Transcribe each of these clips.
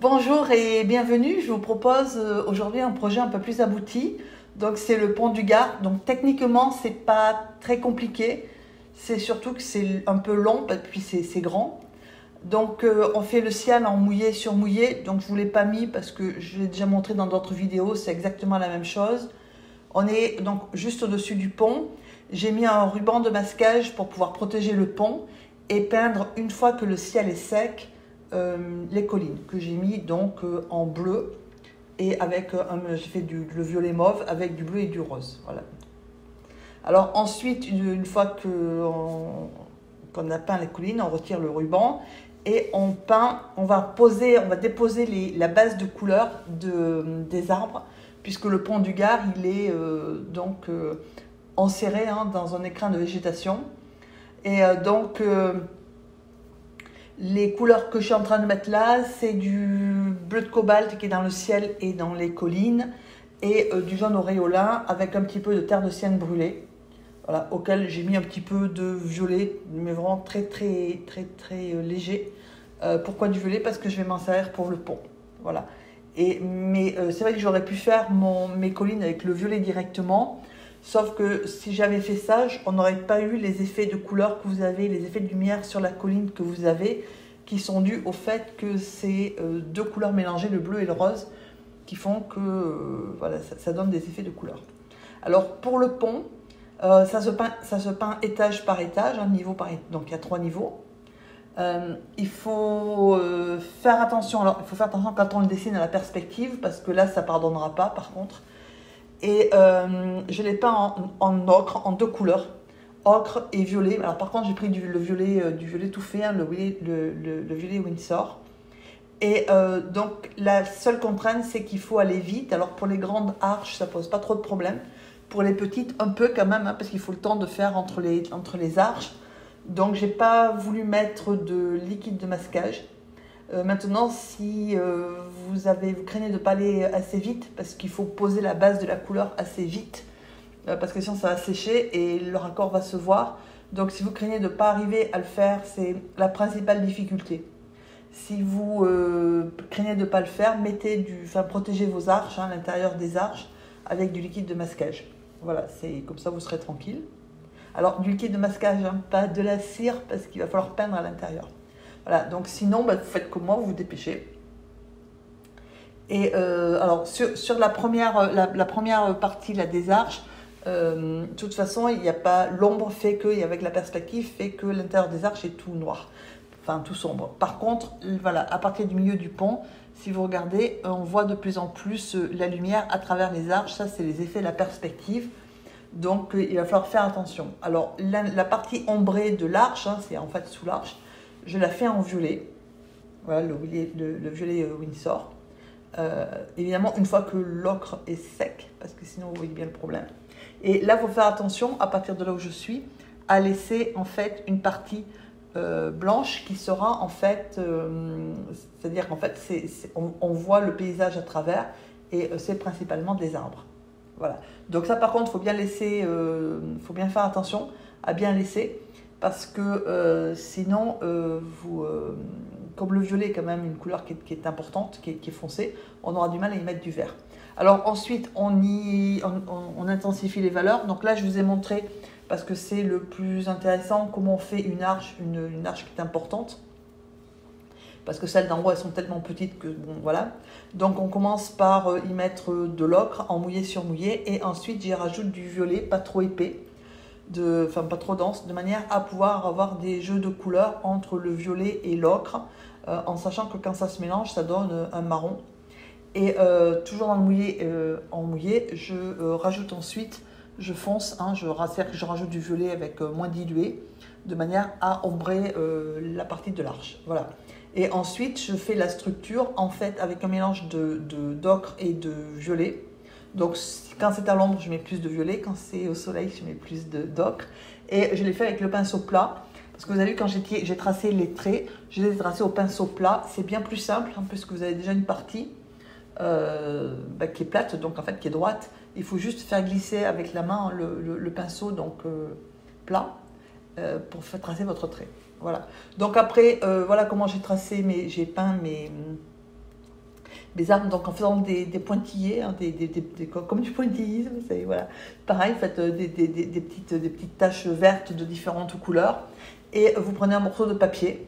Bonjour et bienvenue. Je vous propose aujourd'hui un projet un peu plus abouti. Donc c'est le pont du Gard. Donc techniquement c'est pas très compliqué. C'est surtout que c'est un peu long puis c'est grand. Donc on fait le ciel en mouillé sur mouillé. Donc je vous l'ai pas mis parce que je l'ai déjà montré dans d'autres vidéos. C'est exactement la même chose. On est donc juste au-dessus du pont. J'ai mis un ruban de masquage pour pouvoir protéger le pont et peindre une fois que le ciel est sec. Les collines que j'ai mis donc en bleu et avec j'ai fait le violet mauve avec du bleu et du rose. Voilà. Alors ensuite, une fois qu'on a peint les collines, on retire le ruban et on peint, on va déposer la base de couleur des arbres, puisque le pont du Gard il est donc enserré dans un écrin de végétation. Et donc les couleurs que je suis en train de mettre là, c'est du bleu de cobalt qui est dans le ciel et dans les collines, et du jaune auréolin avec un petit peu de terre de sienne brûlée, voilà, auquel j'ai mis un petit peu de violet, mais vraiment très léger. Pourquoi du violet? Parce que je vais m'en servir pour le pont. Voilà. Mais c'est vrai que j'aurais pu faire mes collines avec le violet directement. Sauf que si j'avais fait ça, on n'aurait pas eu les effets de couleur que vous avez, les effets de lumière sur la colline que vous avez, qui sont dus au fait que c'est deux couleurs mélangées, le bleu et le rose, qui font que voilà, ça donne des effets de couleur. Alors pour le pont, ça se peint étage par étage, niveau par étage, donc il y a 3 niveaux. Il faut faire attention. Alors il faut faire attention quand on le dessine à la perspective, parce que là ça pardonnera pas par contre. Et je l'ai peint en ocre, en 2 couleurs, ocre et violet. Alors par contre j'ai pris le violet tout fait, le violet Windsor. Et donc la seule contrainte c'est qu'il faut aller vite. Alors pour les grandes arches ça pose pas trop de problème. Pour les petites un peu quand même, parce qu'il faut le temps de faire entre les arches. Donc j'ai pas voulu mettre de liquide de masquage. Maintenant, si vous craignez de ne pas aller assez vite, parce qu'il faut poser la base de la couleur assez vite, parce que sinon ça va sécher et le raccord va se voir. Donc si vous craignez de ne pas arriver à le faire, c'est la principale difficulté. Si vous craignez de ne pas le faire, protégez vos arches, l'intérieur des arches, avec du liquide de masquage. Voilà, c'est comme ça vous serez tranquille. Alors du liquide de masquage, pas de la cire, parce qu'il va falloir peindre à l'intérieur. Voilà, donc sinon, vous faites comme moi, vous vous dépêchez. Et alors, sur la première partie là, des arches, de toute façon, il n'y a pas l'ombre fait que, et avec la perspective, fait que l'intérieur des arches est tout noir, enfin tout sombre. Par contre, voilà, à partir du milieu du pont, si vous regardez, on voit de plus en plus la lumière à travers les arches. Ça, c'est les effets de la perspective. Donc, il va falloir faire attention. Alors, la partie ombrée de l'arche, c'est en fait sous l'arche, je la fais en violet, voilà, le violet Windsor. Évidemment, une fois que l'ocre est sec, parce que sinon vous voyez bien le problème. Et là, il faut faire attention, à partir de là où je suis, à laisser en fait une partie blanche qui sera en fait, c'est-à-dire qu'en fait, on voit le paysage à travers et c'est principalement des arbres. Voilà. Donc ça, par contre, faut bien faire attention à bien laisser. Parce que sinon, comme le violet est quand même une couleur qui est importante, qui est foncée, on aura du mal à y mettre du vert. Alors ensuite, on intensifie les valeurs. Donc là, je vous ai montré, parce que c'est le plus intéressant, comment on fait une arche qui est importante. Parce que celles d'en haut, elles sont tellement petites que, bon, voilà. Donc on commence par y mettre de l'ocre en mouillé sur mouillé. Et ensuite, j'y rajoute du violet, pas trop épais. Pas trop dense, de manière à pouvoir avoir des jeux de couleurs entre le violet et l'ocre, en sachant que quand ça se mélange, ça donne un marron. Et toujours dans le mouillé, en mouillé, je rajoute ensuite, je fonce, je rajoute du violet avec moins dilué, de manière à ombrer la partie de l'arche. Voilà. Et ensuite, je fais la structure en fait avec un mélange d'ocre et de violet. Donc quand c'est à l'ombre, je mets plus de violet. Quand c'est au soleil, je mets plus d'ocre. Et je l'ai fait avec le pinceau plat. Parce que vous avez vu, quand j'ai tracé les traits, je les ai tracés au pinceau plat. C'est bien plus simple, puisque vous avez déjà une partie qui est plate, donc en fait qui est droite. Il faut juste faire glisser avec la main le pinceau plat pour faire tracer votre trait. Voilà. Donc après, voilà comment j'ai peint les arbres, donc en faisant des pointillés, hein, comme du pointillisme, voilà. Pareil, faites des petites taches vertes de différentes couleurs et vous prenez un morceau de papier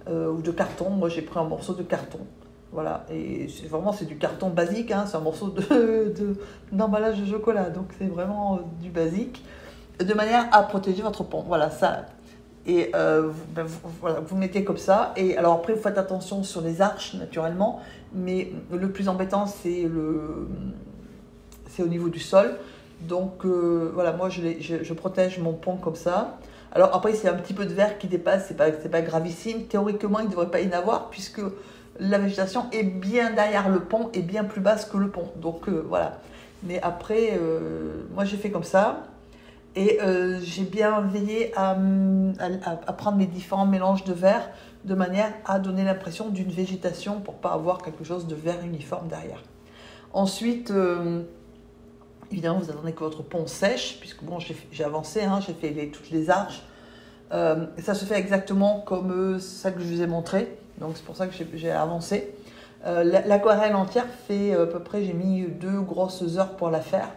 ou de carton. Moi j'ai pris un morceau de carton, voilà, et c'est du carton basique, hein, c'est un morceau d'emballage de chocolat, donc c'est vraiment du basique, de manière à protéger votre pont, voilà ça. Et voilà, vous mettez comme ça. Et alors après, vous faites attention sur les arches, naturellement. Mais le plus embêtant, c'est au niveau du sol. Donc voilà, moi, je protège mon pont comme ça. Alors après, s'il y a un petit peu de verre qui dépasse, c'est pas gravissime. Théoriquement, il ne devrait pas y en avoir, puisque la végétation est bien derrière le pont et bien plus basse que le pont. Donc voilà. Mais après, moi, j'ai fait comme ça. Et j'ai bien veillé à prendre mes différents mélanges de verre de manière à donner l'impression d'une végétation pour ne pas avoir quelque chose de vert uniforme derrière. Ensuite, évidemment, vous attendez que votre pont sèche, puisque bon, j'ai avancé, hein, j'ai fait toutes les arches. Ça se fait exactement comme ça que je vous ai montré, donc c'est pour ça que j'ai avancé. L'aquarelle entière fait à peu près, j'ai mis 2 grosses heures pour la faire.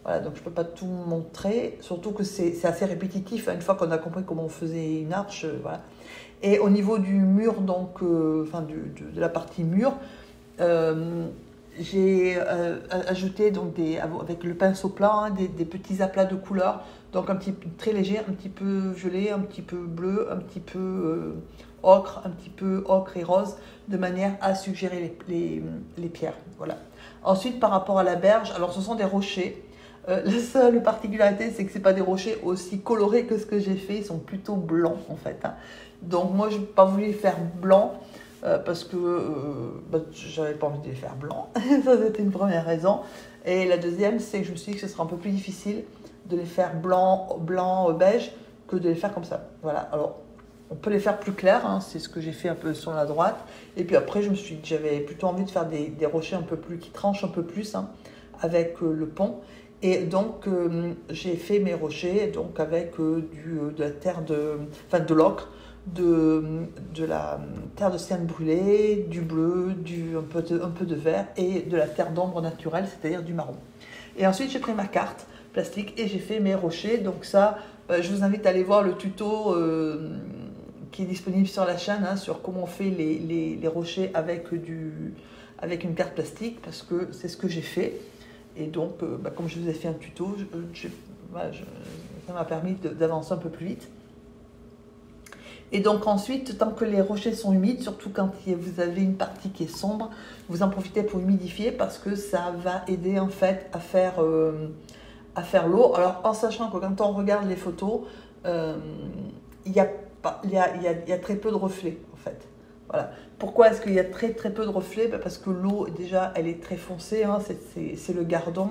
Voilà, donc je ne peux pas tout montrer, surtout que c'est assez répétitif, hein, une fois qu'on a compris comment on faisait une arche, voilà. Et au niveau du mur, donc, de la partie mur, j'ai ajouté donc avec le pinceau plat, hein, des petits aplats de couleurs, donc très léger, un petit peu violet, un petit peu bleu, un petit peu ocre, un petit peu ocre et rose, de manière à suggérer les pierres. Voilà. Ensuite, par rapport à la berge, alors ce sont des rochers. La seule particularité, c'est que ce n'est pas des rochers aussi colorés que ce que j'ai fait, ils sont plutôt blancs en fait, hein. Donc moi, je n'ai pas voulu les faire blancs parce que je n'avais pas envie de les faire blancs. Ça, c'était une première raison. Et la deuxième, c'est que je me suis dit que ce serait un peu plus difficile de les faire blanc, beige, que de les faire comme ça. Voilà, alors on peut les faire plus clairs, hein, c'est ce que j'ai fait un peu sur la droite. Et puis après, je me suis dit que j'avais plutôt envie de faire des rochers un peu plus, qui tranchent un peu plus, hein, avec le pont. Et donc, j'ai fait mes rochers donc avec de la terre de l'ocre, de la terre de sienne brûlée, du bleu, un peu de vert et de la terre d'ombre naturelle, c'est-à-dire du marron. Et ensuite, j'ai pris ma carte plastique et j'ai fait mes rochers. Donc ça, je vous invite à aller voir le tuto qui est disponible sur la chaîne, hein, sur comment on fait les rochers avec une carte plastique, parce que c'est ce que j'ai fait. Et donc, comme je vous ai fait un tuto, ça m'a permis d'avancer un peu plus vite. Et donc ensuite, tant que les rochers sont humides, surtout quand vous avez une partie qui est sombre, vous en profitez pour humidifier parce que ça va aider en fait à faire l'eau. Alors en sachant que quand on regarde les photos, il y a très peu de reflets en fait. Voilà. Pourquoi est-ce qu'il y a très peu de reflets? Parce que l'eau, déjà, elle est très foncée, hein, c'est le Gardon,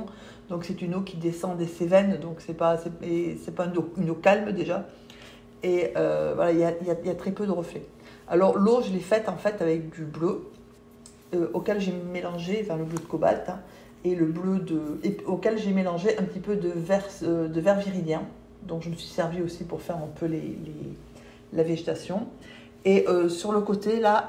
donc c'est une eau qui descend des Cévennes, donc c'est pas une eau calme déjà. Et voilà, il y a très peu de reflets. Alors l'eau, je l'ai faite en fait avec du bleu, auquel j'ai mélangé, le bleu de cobalt, hein, et auquel j'ai mélangé un petit peu de vert viridien. Donc je me suis servi aussi pour faire un peu la végétation. Et sur le côté, là,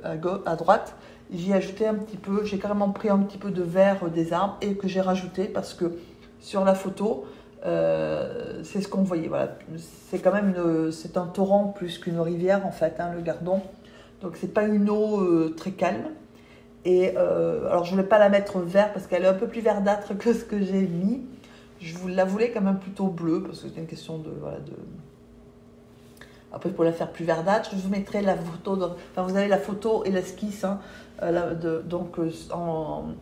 à droite, j'ai ajouté un petit peu, j'ai carrément pris un petit peu de vert des arbres et que j'ai rajouté parce que sur la photo, c'est ce qu'on voyait. Voilà. C'est quand même c'est un torrent plus qu'une rivière en fait, hein, le Gardon. Donc c'est pas une eau très calme. Et alors je voulais pas la mettre vert parce qu'elle est un peu plus verdâtre que ce que j'ai mis. La voulais quand même plutôt bleue parce que c'est une question de Après, pour la faire plus verdâtre, je vous mettrai la photo. Vous avez la photo et l'esquisse, hein,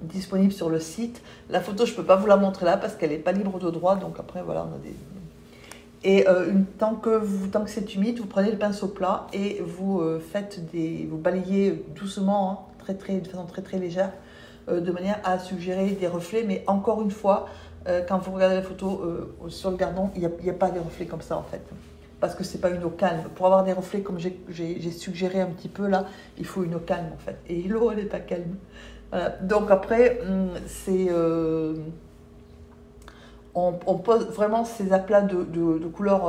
disponible sur le site. La photo, je ne peux pas vous la montrer là parce qu'elle n'est pas libre de droit. Donc après, voilà, on a des. Et tant que c'est humide, vous prenez le pinceau plat et vous vous balayez doucement, hein, de façon très légère, de manière à suggérer des reflets. Mais encore une fois, quand vous regardez la photo sur le Gardon, il n'y a pas des reflets comme ça en fait. Parce que c'est pas une eau calme. Pour avoir des reflets, comme j'ai suggéré un petit peu là, il faut une eau calme en fait. Et l'eau, elle n'est pas calme. Voilà. Donc après, on pose vraiment ces aplats de couleurs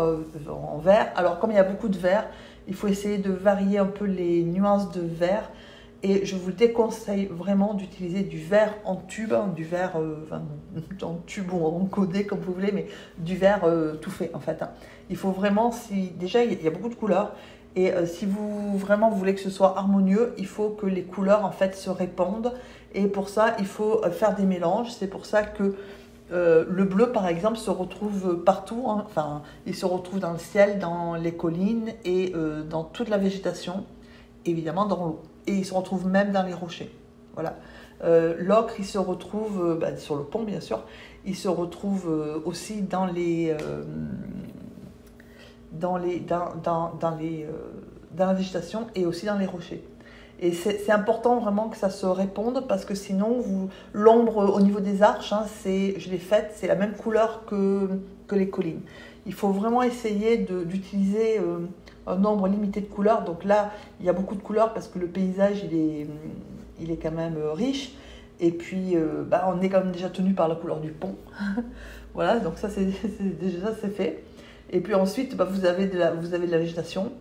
en vert. Alors comme il y a beaucoup de vert, il faut essayer de varier un peu les nuances de vert Et je vous déconseille vraiment d'utiliser du verre en tube, hein, du verre en tube ou en codé comme vous voulez, mais du verre tout fait en fait. Hein. Il faut vraiment, déjà il y a beaucoup de couleurs, et si vous vraiment voulez que ce soit harmonieux, il faut que les couleurs en fait se répandent. Et pour ça, il faut faire des mélanges. C'est pour ça que le bleu, par exemple, se retrouve partout. Hein. Enfin, il se retrouve dans le ciel, dans les collines et dans toute la végétation, évidemment dans l'eau. Et il se retrouve même dans les rochers. Voilà. L'ocre, il se retrouve sur le pont, bien sûr. Il se retrouve aussi dans la végétation et aussi dans les rochers. Et c'est important vraiment que ça se réponde parce que sinon, l'ombre au niveau des arches, hein, je l'ai faite, c'est la même couleur que les collines. Il faut vraiment essayer d'utiliser un nombre limité de couleurs. Donc là, il y a beaucoup de couleurs parce que le paysage, il est quand même riche. Et puis, on est quand même déjà tenu par la couleur du pont. Voilà, donc ça, déjà c'est fait. Et puis ensuite, vous avez de la végétation.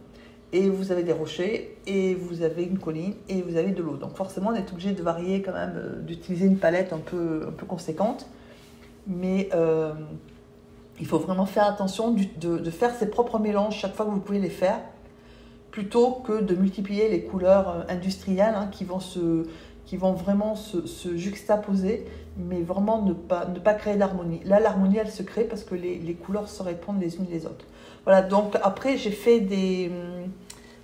Et vous avez des rochers, et vous avez une colline, et vous avez de l'eau. Donc forcément, on est obligé de varier quand même, d'utiliser une palette un peu conséquente. Mais il faut vraiment faire attention de faire ses propres mélanges chaque fois que vous pouvez les faire, plutôt que de multiplier les couleurs industrielles hein, qui vont vraiment se juxtaposer, mais vraiment ne pas créer d'harmonie. Là, l'harmonie, elle se crée parce que les couleurs se répondent les unes les autres. Voilà, donc après, j'ai fait des...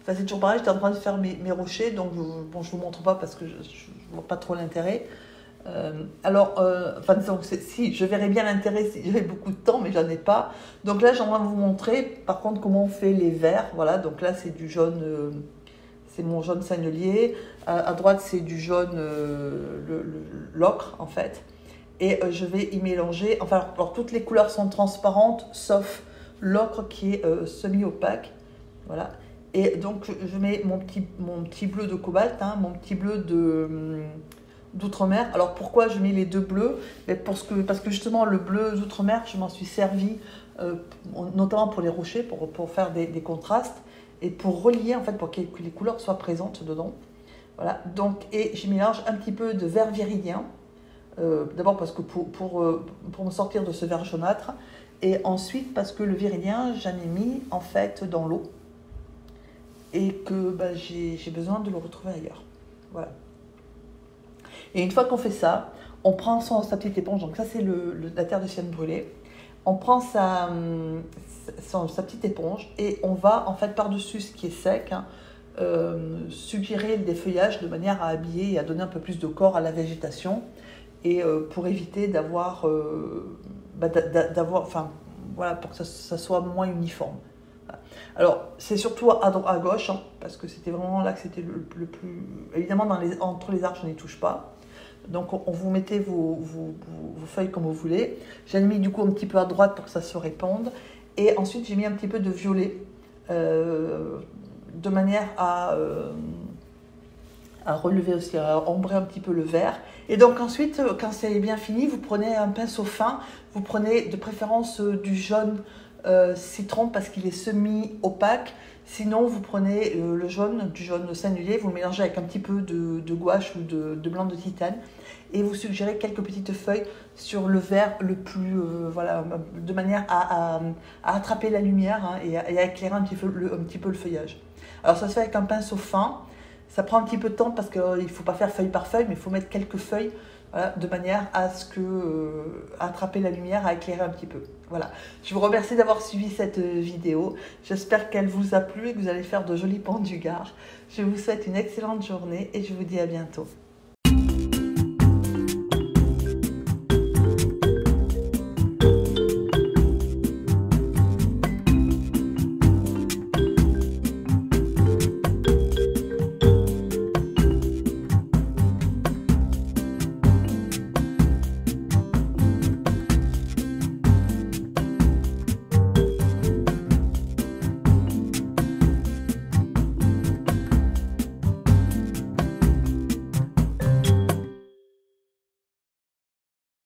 Enfin, c'est toujours pareil, j'étais en train de faire mes rochers, donc je ne vous montre pas parce que je ne vois pas trop l'intérêt. Si, je verrais bien l'intérêt si j'avais beaucoup de temps, mais j'en ai pas. Donc là, j'aimerais vous montrer, par contre, comment on fait les verts. Voilà, donc là, c'est du jaune, c'est mon jaune sennelier. À droite, c'est du jaune, l'ocre, en fait. Et je vais y mélanger, enfin, alors toutes les couleurs sont transparentes, sauf l'ocre qui est semi-opaque. Voilà. Et donc, je mets mon petit bleu de cobalt, hein, mon petit bleu d'outre-mer. Alors, pourquoi je mets les deux bleus? Parce que justement, le bleu d'outre-mer, je m'en suis servi, notamment pour les rochers, pour faire des contrastes, et pour relier, en fait, pour que les couleurs soient présentes dedans. Voilà. Donc, et je mélange un petit peu de vert viridien. D'abord parce que pour me sortir de ce vert jaunâtre, et ensuite parce que le viridien, j'en ai mis, en fait, dans l'eau. Et que j'ai besoin de le retrouver ailleurs. Voilà. Et une fois qu'on fait ça, on prend sa petite éponge, donc ça c'est la terre de sienne brûlée. On prend sa petite éponge et on va en fait par-dessus ce qui est sec, hein, suggérer des feuillages de manière à habiller et à donner un peu plus de corps à la végétation et pour éviter d'avoir, voilà, pour que ça soit moins uniforme. Alors, c'est surtout à gauche, hein, parce que c'était vraiment là que c'était le plus... Évidemment, entre les arches, je n'y touche pas. Donc, on vous mettez vos feuilles comme vous voulez. J'ai mis du coup un petit peu à droite pour que ça se répande. Et ensuite, j'ai mis un petit peu de violet, de manière à relever aussi, à ombrer un petit peu le vert. Et donc ensuite, quand c'est bien fini, vous prenez un pinceau fin. Vous prenez de préférence du jaune citron parce qu'il est semi-opaque. Sinon, vous prenez du jaune sennelier, vous le mélangez avec un petit peu de gouache ou de blanc de titane et vous suggérez quelques petites feuilles sur le vert le plus, voilà, de manière à attraper la lumière hein, et à éclairer un petit peu le feuillage. Alors ça se fait avec un pinceau fin, ça prend un petit peu de temps parce qu'il ne faut pas faire feuille par feuille, mais il faut mettre quelques feuilles. Voilà, de manière à attraper la lumière, à éclairer un petit peu. Voilà. Je vous remercie d'avoir suivi cette vidéo. J'espère qu'elle vous a plu et que vous allez faire de jolis pans du Gard. Je vous souhaite une excellente journée et je vous dis à bientôt.